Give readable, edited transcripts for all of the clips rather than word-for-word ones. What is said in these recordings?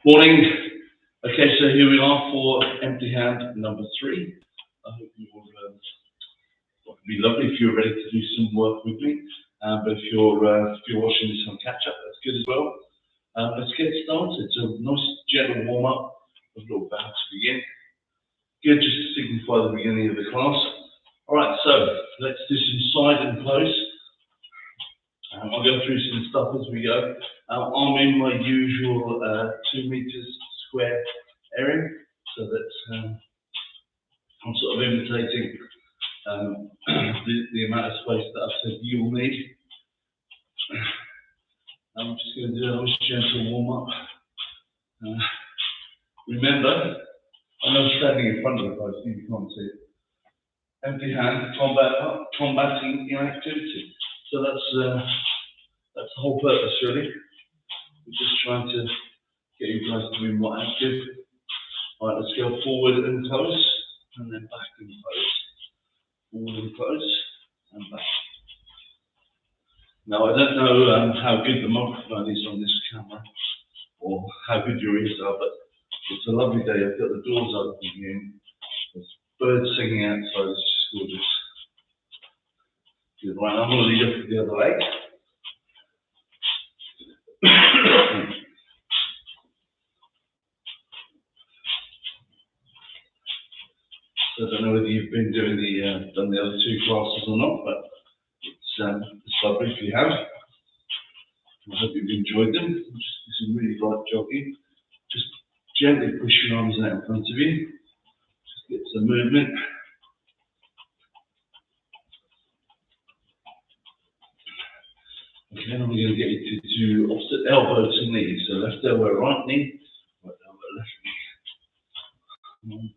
Morning. Okay, so here we are for empty hand number 3. I hope you will. It'd be lovely if you're ready to do some work with me. But if you're watching this on catch up, that's good as well. Let's get started. So nice gentle warm up, a little bow to begin. Good, just to signify the beginning of the class. All right, so let's do some side and close. I'll go through some stuff as we go. I'm in my usual 2 meters square area, so that's I'm sort of imitating the amount of space that I've said you'll need. I'm just going to do a nice gentle warm up. Remember, I know standing in front of the post, you can't see it. Empty hand, combating inactivity. So that's the whole purpose, really. We're just trying to get you guys to be more active. All right, let's go forward and close, and then back and close. Forward and close, and back. Now, I don't know how good the microphone is on this camera, or how good your ears are, but it's a lovely day. I've got the doors open here. There's birds singing outside. It's just gorgeous. Good. Right, I'm going to lead up to the other leg. So I don't know whether you've been doing done the other 2 classes or not, but it's lovely if you have. I hope you've enjoyed them. Just do some really light jogging. Just gently push your arms out in front of you. Just get some movement. Okay, and I'm going to get you to do opposite elbow to knee. So left elbow, right knee, right elbow, left knee. 1,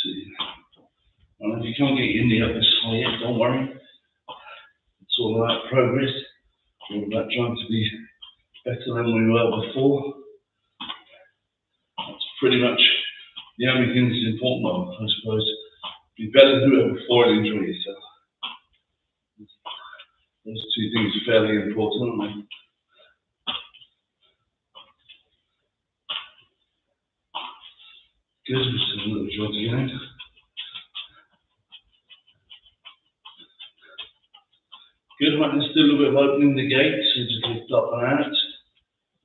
2. And if you can't get your knee up this high yet, don't worry. It's all about progress. It's all about trying to be better than we were before. That's pretty much the only thing that's important, I suppose. Be better than you were before and enjoy yourself. Those 2 things are fairly important, aren't they? Good, just a little jog again. Good, right, let's do a little bit of opening the gate, so just lift up and out.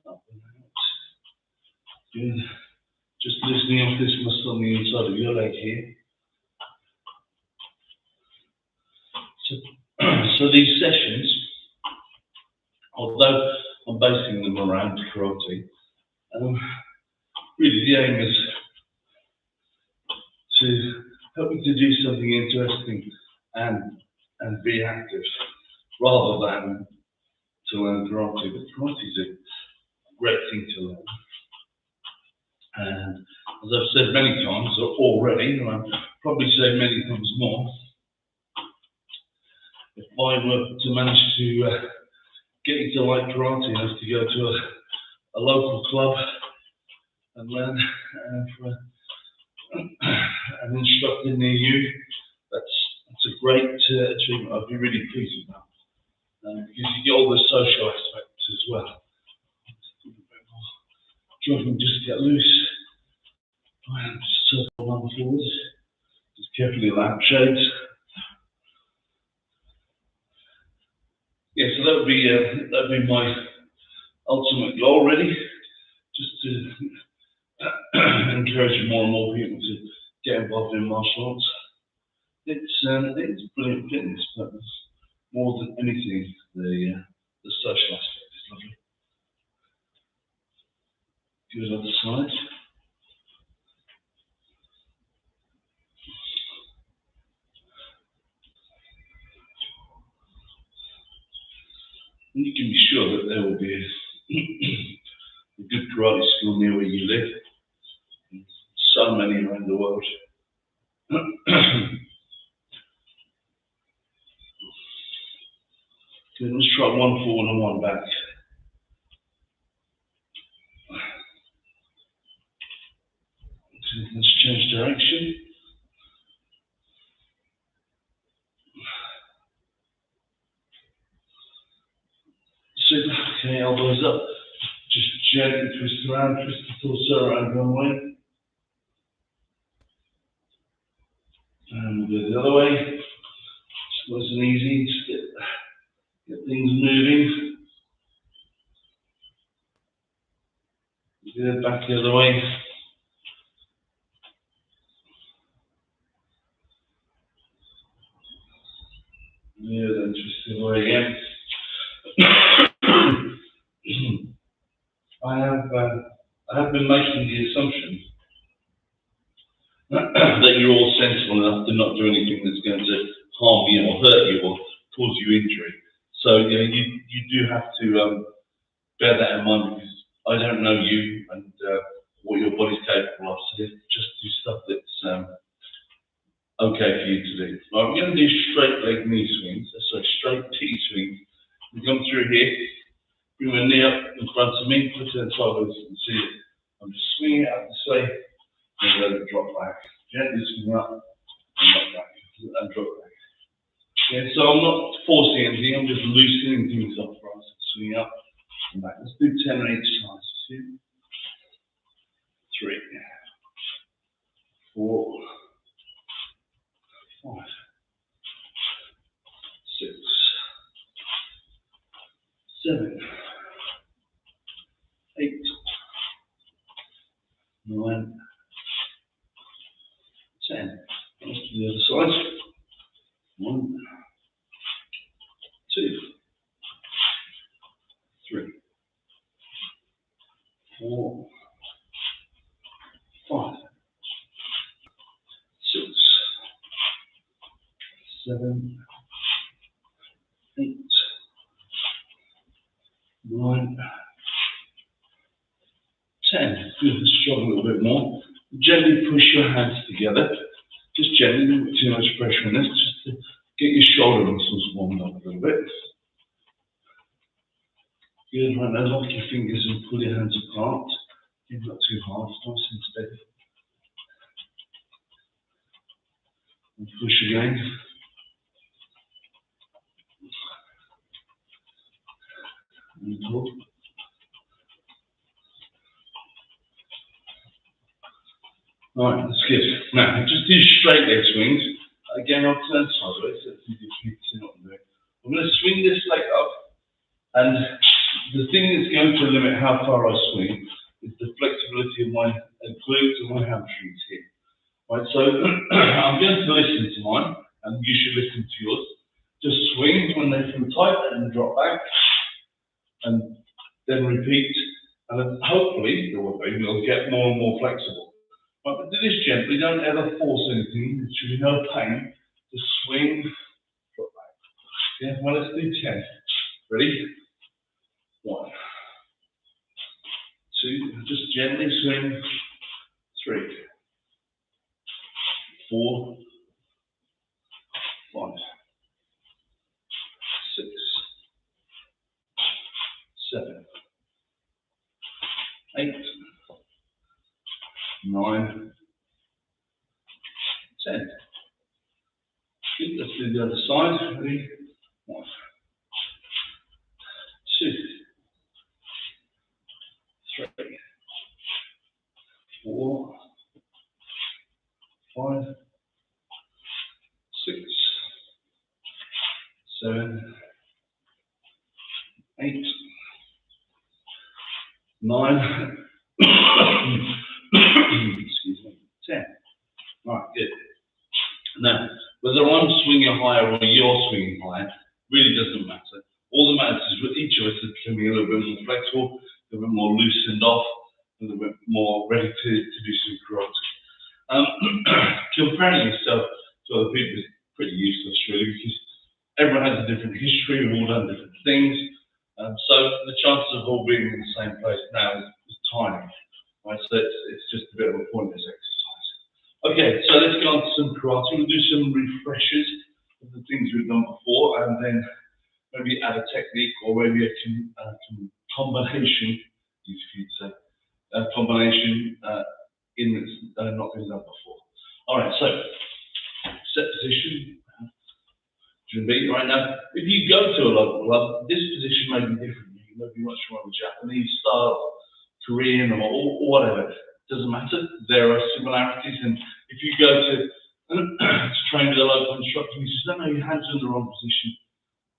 Up and out. Good. Just loosening off this muscle on the inside of your leg here. So these sessions, although I'm basing them around karate, really the aim is to help you to do something interesting and be active, rather than to learn karate. But karate is a great thing to learn. And as I've said many times already, and I'll probably say many times more, if I were to manage to get you to like karate enough to go to a local club and learn for an instructor near you, that's a great achievement. I'd be really pleased with that. Because you get all the social aspects as well. Jogging, just get loose. And circle on forward. Just carefully lampshades. Yeah, so that would be my ultimate goal, really. Just to encourage more and more people to get involved in martial arts. It's brilliant fitness, but more than anything, the social aspect is lovely. Good other side. And you can be sure that there will be a good karate school near where you live. So many around the world. Good, let's try 1 forward and 1 back. Let's change direction. So, okay, elbows up. Just gently twist around, twist the torso around one way. And we'll go the other way. It's nice and easy, just get things moving. Good, back the other way. Yeah, then twist the other way again. I have been making the assumption that you're all sensible enough to not do anything that's going to harm you or hurt you or cause you injury. So you do have to bear that in mind, because I don't know you and what your body's capable of. So just do stuff that's okay for you to do. Right, we're going to do straight leg knee swings. So straight T swings. We come through here. Bring my knee up in front of me, put it sideways, you can see it. I'm just swinging it out this way, and let it drop back. Gently swing up, and drop back, and drop back. Yeah, so I'm not forcing anything, I'm just loosening things up for us. Swing up and back. Let's do 10 on each side. 2, 3, 4, 5, 6, 7, 8, 9, 10. Let's do the other side. 1, 2, 3, 4, 5, 6, 7, 8, 9, 10. Good. Let's jog a little bit more. Gently push your hands together. Just gently, don't put too much pressure on this, just to get your shoulder muscles warmed up a little bit. Good. Right now, lock your fingers and pull your hands apart. Not too hard. Nice and steady. And push again. And pull. Alright, that's good. Now, just do straight leg swings. Again, I'll turn sideways. That's easy for you to see what I'm doing. I'm going to swing this leg up, and the thing that's going to limit how far I swing is the flexibility of my glutes and my hamstrings here. Right, so I'm going to listen to mine, and you should listen to yours. Just swing when they feel tight and drop back, and then repeat, and then hopefully they'll get more and more flexible. Right, but do this gently, don't ever force anything, there should be no pain. Just swing, drop back. Yeah, well, let's do 10. Ready? 1, 2, just gently swing. 3, 4, 5, 6, 7, 8, 9, 10. Good, let's do the other side. Ready? 1, 2, 3, 4, 5, 6, 7, 8, 9, excuse me, 10. Right, good. Now, whether I'm swinging higher or you're swinging higher really doesn't matter. All that matters is with each of us is becoming a little bit more flexible, a little bit more loosened off, a little bit more ready to do some karate. Comparing yourself to other people is pretty useless, really, because everyone has a different history, we've all done different things. So the chances of all being in the same place now is tiny. Right? So it's just a bit of a pointless exercise. Okay, so let's go on to some karate. We'll do some refreshers of the things we've done before, and then maybe add a technique or maybe a combination, easy for you to say, a combination in that's not been done before. All right, so set position. Be right now. If you go to a local club, this position may be different. You may be much more of a Japanese style Korean or whatever. Doesn't matter. There are similarities, and if you go to train with a local instructor, he says, "No, your hands are in the wrong position.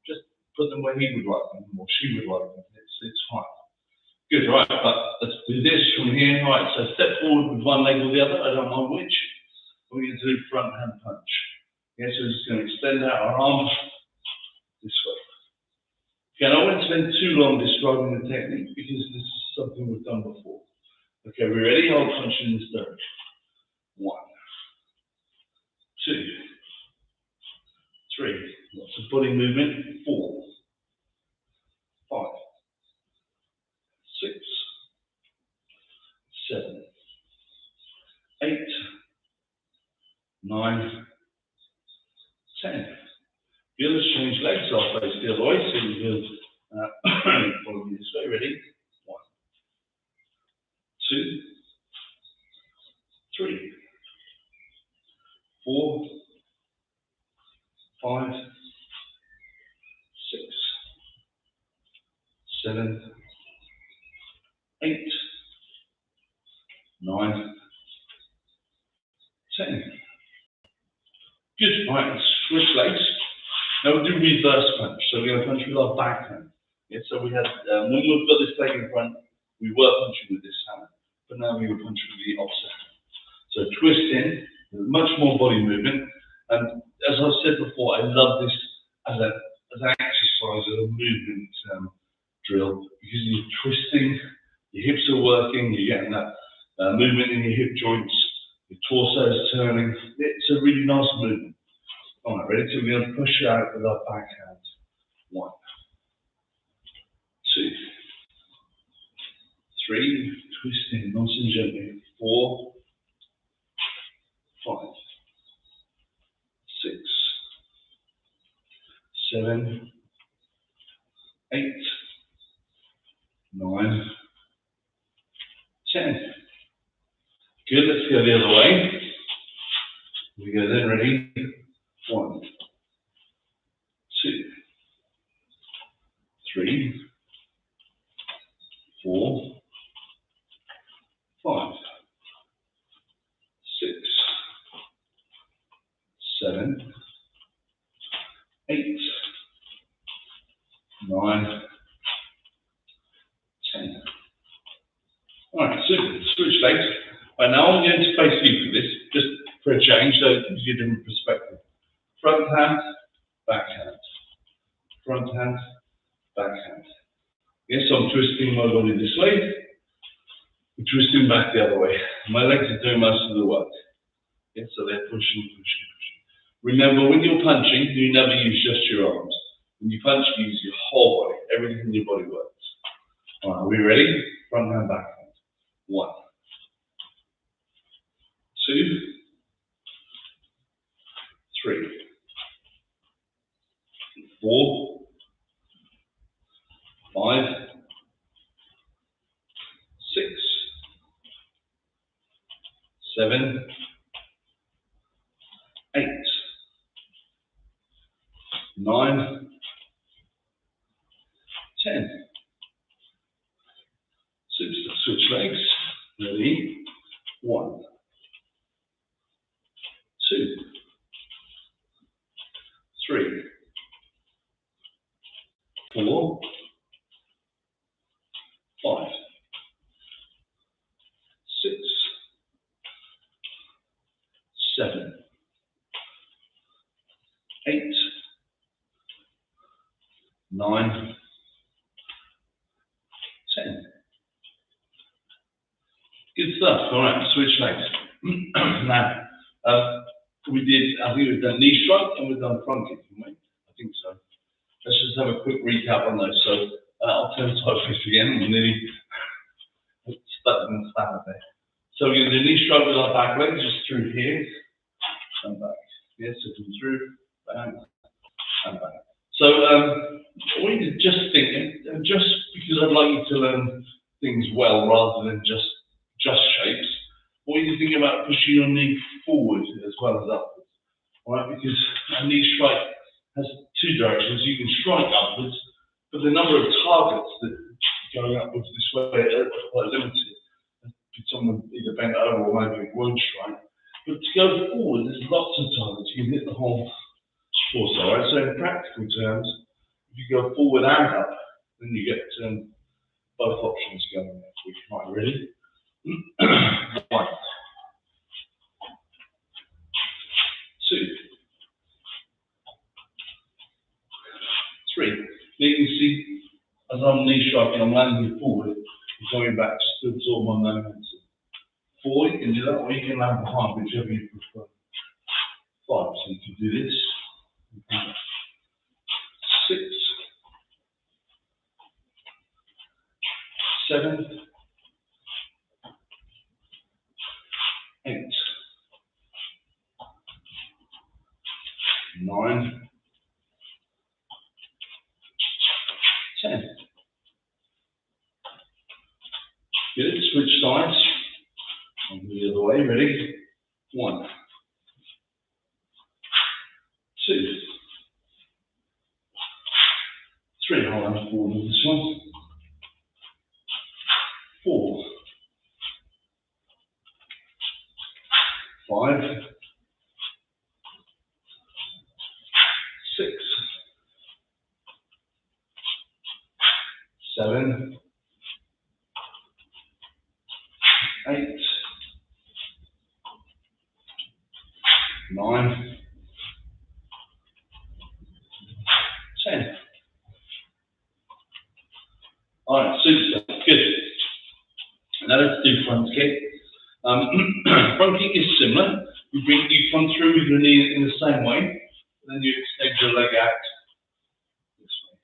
Just put them where he would like them or she would like them. It's fine." Good, right? But let's do this from here. All right. So step forward with one leg or the other. I don't mind which. We're going to do front hand punch. Yeah. So we're just going to extend out our arms this way. Okay. And I won't spend too long describing the technique because this is something we've done before. Okay, we ready? I'll punch in this direction. 1, 2, 3. Lots of body movement. 4, 5, 6, 7, 8, 9, 10. Good, let's change legs. I'll face the other way. So we will follow me this way. Ready? 1, 2, 3, 4, 5, 6, 7, 8, 9, 10. Good. Right, switch legs. Now we'll do reverse punch. So we're going to punch with our back hand. Yeah, so we had, when we've got this leg in front, we were punching with this hand, but now we will punch with the opposite hand. So twist in, much more body movement. And as I've said before, I love this as an exercise, as a movement drill, because you're twisting, your hips are working, you're getting that movement in your hip joints, your torso is turning. It's a really nice movement. All right, ready? So we're going to push out with our back hand. 1, 2, 3, twisting nice and gently. 4, 5, 6, 7, 8, 9, 10. Good, let's go the other way. We go then, ready? 1, 2, 3, 4, 5, 6, 7, 8, 9, 10. All right, super. Switch legs. Right, now I'm going to face you for this, just for a change, so it gives you a different perspective. Front hand, back hand. Front hand, back hand. Yes, I'm twisting my body this way. I'm twisting back the other way. My legs are doing most of the work. Yes, so they're pushing, pushing, pushing. Remember, when you're punching, you never use just your arms. When you punch, you use your whole body. Everything in your body works. All right, are we ready? Front hand, back hand. 1, 2, 3, 4, 5, 6, 7, 8, 9, 10. Switch legs. Ready? 1, 2, 3, 4, 5, 6, 7, 8, 9, 10. Good stuff. All right, switch legs. Now, we did, I think we've done knee strike and we've done front kick, haven't we? I think so. Let's just have a quick recap on those. So I'll turn sideways again. I'm nearly stuck in the stand there. So we're going to do knee strike with our back legs, just through here and back. Yes, so come through, bang, and back. So we need to just think, and just because I'd like you to learn things well rather than just shapes, what you think about pushing your knee forward as well as upwards. All right, because a knee strike has two directions. You can strike upwards, but the number of targets that going upwards this way are quite limited. someone either bent over or maybe it won't strike. But to go forward, there's lots of times you can hit the whole torso, right? So in practical terms, if you go forward and up, then you get both options going. Right, ready? 1, 2, 3. Now you can see, as I'm knee striking, I'm landing forward and coming back just to absorb my momentum. 4, you can do that, or you can land behind, whichever you prefer. 5, so you can do this. 6, 7, 8, 9, 10. Good, switch sides. And the other way, ready? 1, 2, 3, hold on forward with this one. 4, 5, 6, 7, 8, 9, 10. Alright, super, good. Now let's do front kick. Front kick is similar. You come through with your knee in the same way, and then you extend your leg out this way.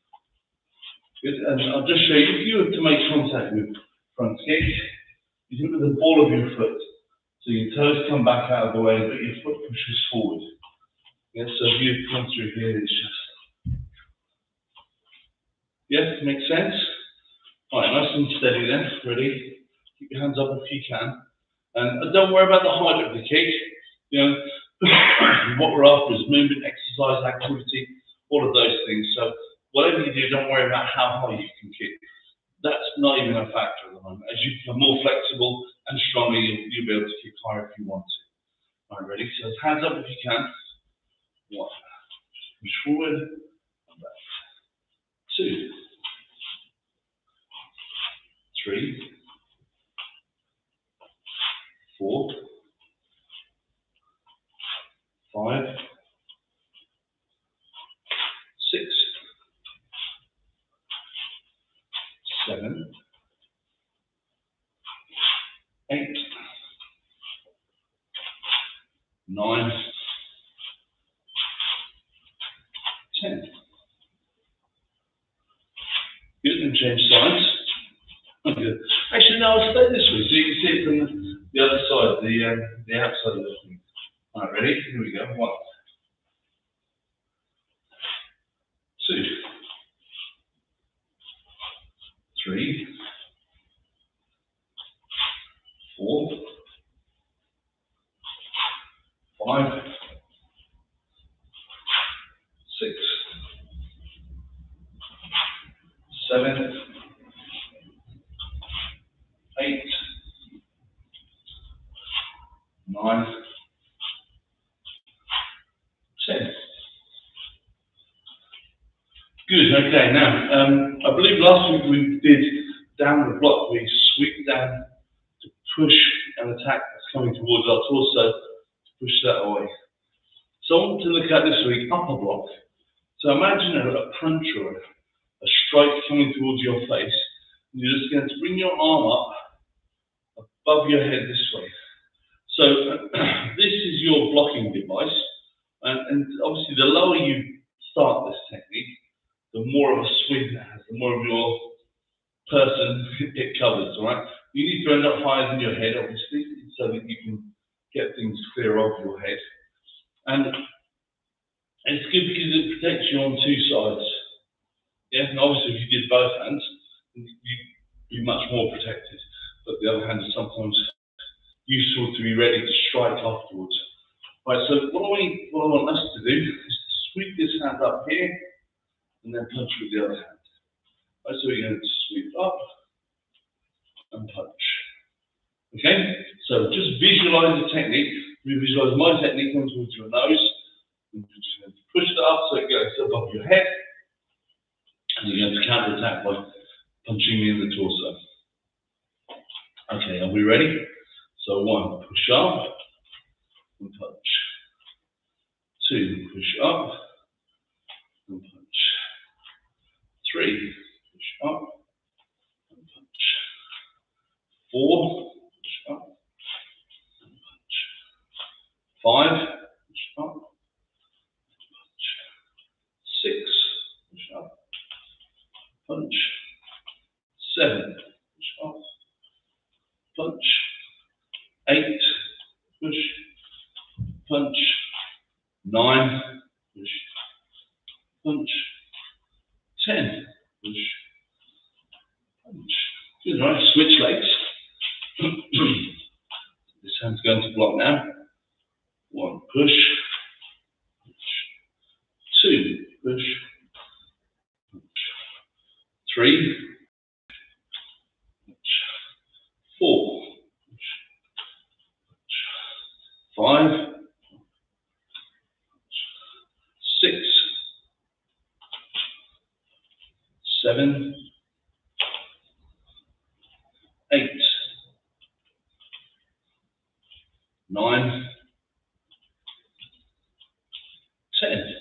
Good, and I'll just show you, if you were to make contact with front kick, you do it with the ball of your foot. So your toes come back out of the way, but your foot pushes forward. Yeah, so if you come through here, it's just, yeah, makes sense? Alright, nice and steady then, ready? Keep your hands up if you can. And don't worry about the height of the kick. You know, what we're after is movement, exercise, activity, all of those things. So whatever you do, don't worry about how high you can kick. That's not even a factor at the moment. As you become more flexible and stronger, you'll be able to kick higher if you want to. Alright, ready? So hands up if you can. 1, push forward, and back. 2, 3, 4, 5, 6, 7, 8, 9, 10. Good, and change sides. Good. Actually, no, I'll stay this way so you can see it from the other side, the outside of the thing. Alright, ready? Here we go. 1, 2, 3, 4, 5, 6, 7, 8, 9, 10. Good, okay, now, I believe last week we did down the block, we sweep down to push an attack that's coming towards our torso, to push that away. So I want to look at this week, upper block. So imagine a punch or a strike coming towards your face, and you're just going to bring your arm up above your head this way. So this is your blocking device, and obviously the lower you start this technique, the more of a swing it has, the more of your person it covers, all right? You need to end up higher than your head, obviously, so that you can get things clear of your head. And it's good because it protects you on 2 sides. Yeah, and obviously if you did both hands, you'd be much more protected. But the other hand is sometimes useful to be ready to strike afterwards. Right, so what I want us to do is to sweep this hand up here and then punch with the other hand. Right, so we're going to sweep up and punch. Okay, so just visualize the technique. We visualize my technique comes towards your nose. And just going to push it up so it goes above your head. And you're going to counter attack by punching me in the torso. Okay, are we ready? So 1, push up and punch. 2, push up and punch. 3, push up and punch. 4, push up and punch. 5, push up and punch. 6, push up, punch. 7, push up, punch. 8, push, punch. 9, push, punch. 10, push, punch. Good, right, switch legs. This hand's going to block now. 1, push, punch. 2, push, punch. 3, punch. 4, push, punch. 5, 6, 7, 8, 9, 10.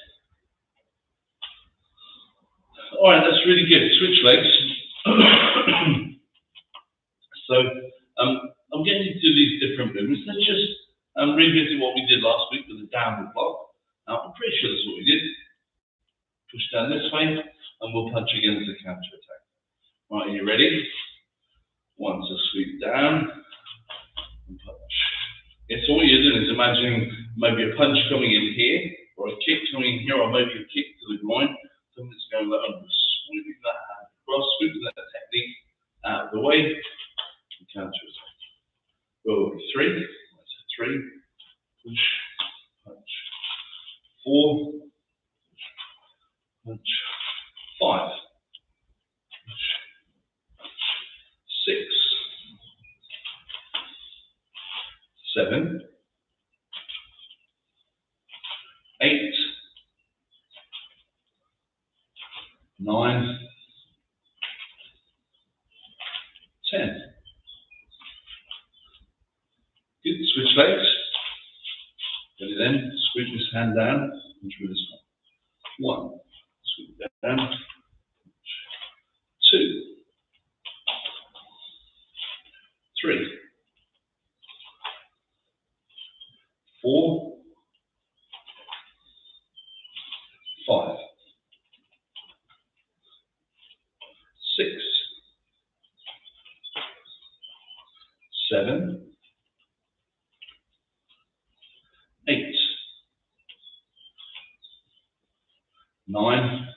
All right, that's really good. Switch legs. So I'm getting you to do these different movements. Let's just revisit what we did last week with the downward block. I'm pretty sure that's what we did. Push down this way, and we'll punch again as a counter attack. Right, are you ready? 1, so sweep down and punch. Yes, all you're doing is imagining maybe a punch coming in here, or a kick coming in here, or maybe a kick to the groin. Something that's going like that, sweeping that hand across, sweeping that technique out of the way, and counter attack. Go 3, that's a 3, push, punch. 4, punch. 5, push. 6, 7, 8, 9, 10. Good, switch legs. Get it in, sweep this hand down, and through this one. 1, sweep down. 2, 3, 4, 5, 6, 7, 8, 9,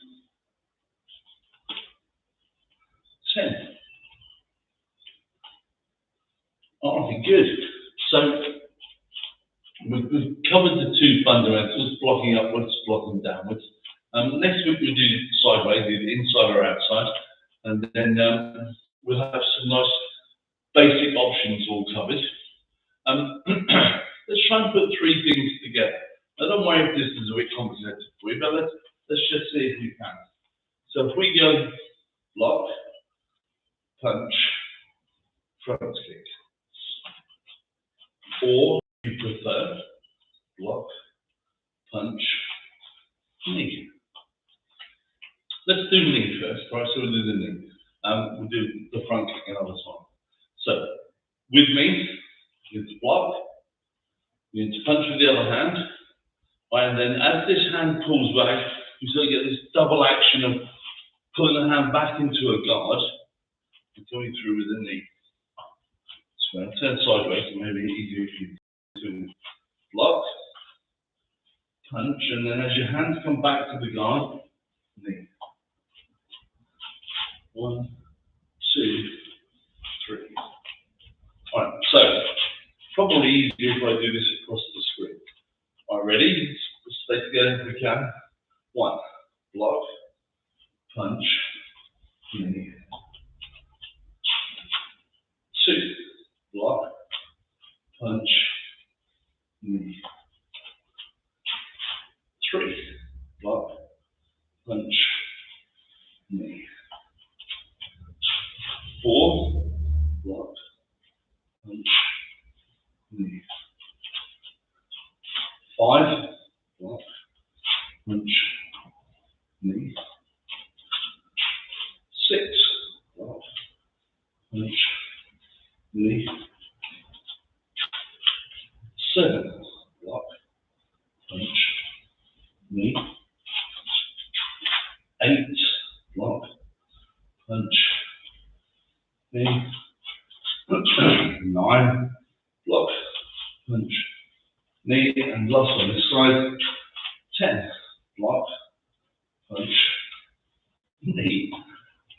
10. All right, good. So we've covered the 2 fundamentals, blocking upwards, blocking downwards. Next week we'll do sideways, either inside or outside, and then we'll have some nice basic options all covered. Let's try and put 3 things together. Now don't worry if this is a bit complicated for you, but let's just see if we can. So if we go block, punch, front kick, or if you prefer, block, punch, knee. Let's do knee first, right? So we'll do the knee. We'll do the front kick another time. So with me, you need to block, you need to punch with the other hand, right? And then as this hand pulls back, you sort of get this double action of pulling the hand back into a guard and coming through with the knee. So I'll turn sideways, and maybe easier if you do block, punch, and then as your hands come back to the guard, knee. 1, 2, 3. All right, so probably easier if I do this across the screen. All right, ready? Let's stay together if we can. 1, block, punch, knee. 2, block, punch, knee. 3, block, punch, knee. 4, block, punch, knee. 5, block, punch, knee. 6, block, punch, knee. 7, block, punch, knee. 8, block, punch, knee. 9, block, punch, knee. And last on this side, 10, block, punch, knee.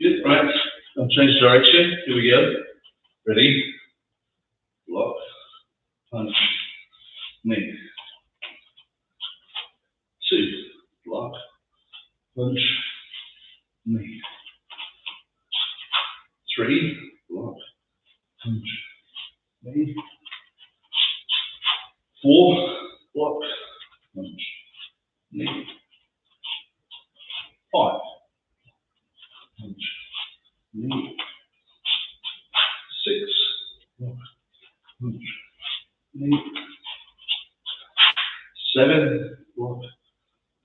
Good, right. I'll change direction. Here we go. Ready? Block, punch, knee. 2, block, punch, knee. 3, block, punch, knee. 4, block, punch, knee. 5, punch, knee. 6, block, punch, knee. 7, block,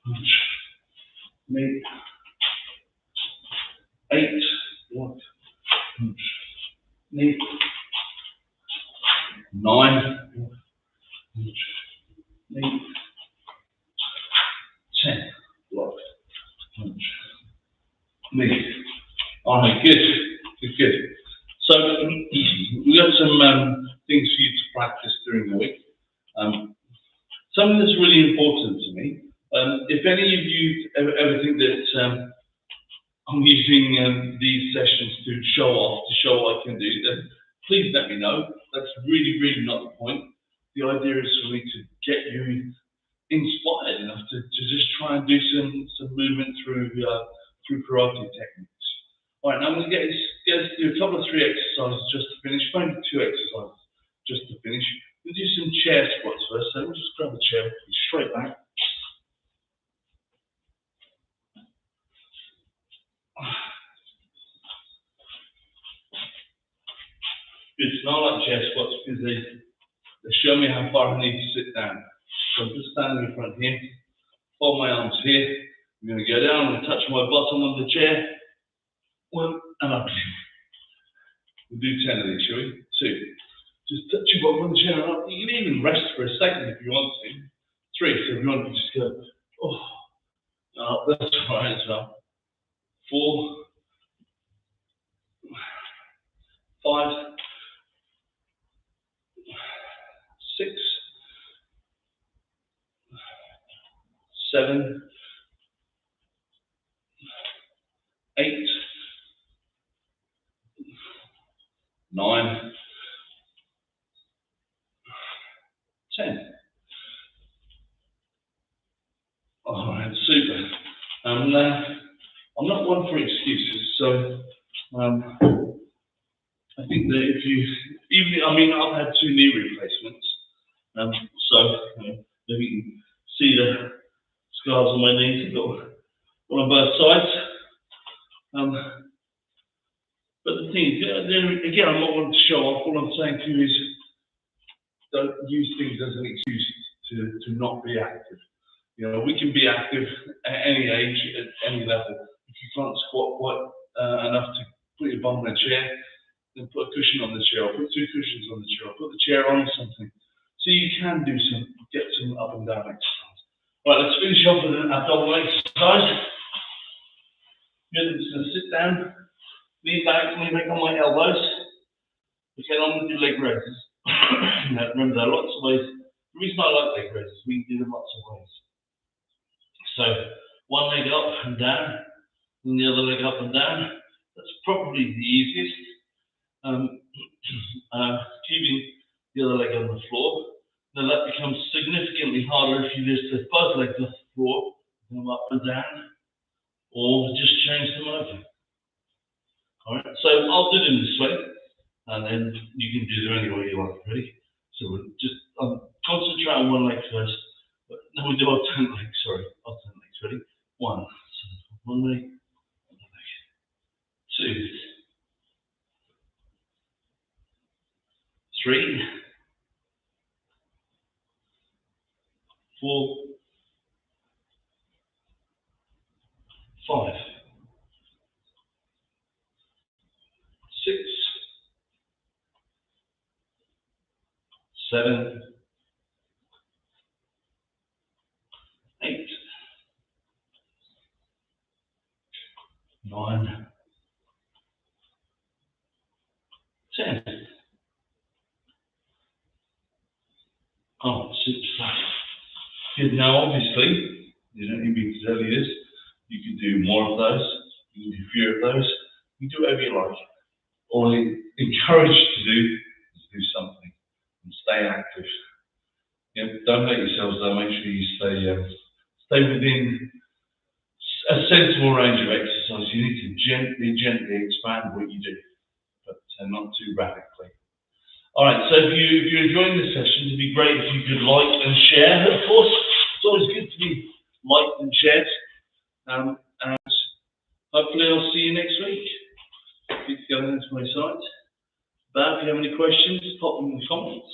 punch, knee. 8, block, punch, knee. 9, block, punch, knee. 10, block, punch, knee. All right, good, good, good. So we got some things for you to practice during the week. Something that's really important to me. If any of you ever think that I'm using these sessions to show off, to show what I can do, then please let me know. That's really, really not the point. The idea is for me to get you inspired enough to just try and do some movement through karate techniques. All right, now I'm going to get us to do a couple of 3 exercises just to finish, maybe 2 exercises just to finish. We'll do some chair squats first, so we'll just grab the chair straight back. It's not like chair squats because they show me how far I need to sit down. So I'm just standing in front here, fold my arms here. I'm going to go down, I'm going to touch my bottom on the chair. 1 and up. We'll do 10 of these, shall we? 2. Just touch your bottom on the chair and up. You can even rest for a second if you want to. 3, so if you want to just go, oh, that's all right as well. 4, 5, 6, 7, 8, 9, 10. All right, super. I'm not one for excuses, so I think that if you, I've had 2 knee replacements, so if you can see the scars on my knees, I've got one on both sides. But the thing is, again, I'm not wanting to show off. All I'm saying to you is don't use things as an excuse to not be active. You know, we can be active at any age, at any level. If you can't squat quite enough to put your bum on a chair, then put a cushion on the chair, or put 2 cushions on the chair, or put the chair on something. So you can get some up and down exercise. Right, let's finish off with an abdominal exercise. You're just going to sit down, lean back on my elbows. Okay, I'm going to do leg raises. Now, remember, there are lots of ways. The reason I like leg raises, we can do them lots of ways. So, one leg up and down, and the other leg up and down. That's probably the easiest. Keeping the other leg on the floor. Now that becomes significantly harder if you just lift both legs off the floor, them up and down, or just change them over. All right, so I'll do them this way, and then you can do them any way you like. Ready? So we'll just concentrate on one leg first. But no, we'll do alternate legs, sorry. Alternate legs, ready? One. So one leg, one leg. Two. Three. Four. Five. Six. Seven. Eight. Nine. 10. Oh, super stuff. Good. Now, obviously, you don't need me to tell you this. You can do more of those. You can do fewer of those. You can do whatever you like. All I encourage you to do is do something and stay active. Don't let yourselves down. Make sure you stay within a sensible range of exercise. You need to gently expand what you do, but not too radically. All right, so if you're enjoying the sessions, it'd be great if you could like and share. Of course, it's always good to be liked and shared. And hopefully I'll see you next week. Keep going into my site. But if you have any questions, pop them in the comments.